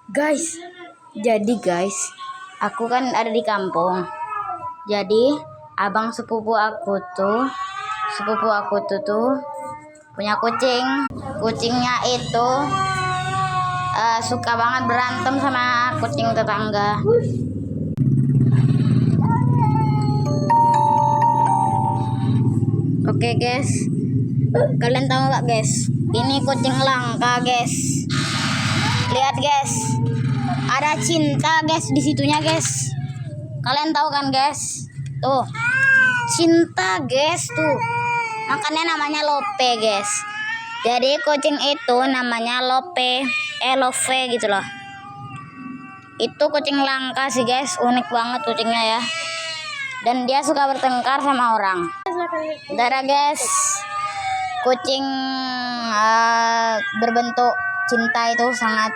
Guys, guys, aku kan ada di kampung. Jadi abang sepupu aku tuh punya kucing. Kucingnya itu suka banget berantem sama kucing tetangga. Oke guys, kalian tahu nggak guys? Ini kucing langka guys. Lihat guys, ada cinta guys di situnya guys. Kalian tahu kan guys? Tuh, cinta guys tuh. Makanya namanya Lope guys. Jadi kucing itu namanya Lope, Love gitu loh. Itu kucing langka sih guys, unik banget kucingnya ya. Dan dia suka bertengkar sama orang. Darah guys, kucing berbentuk cinta itu sangat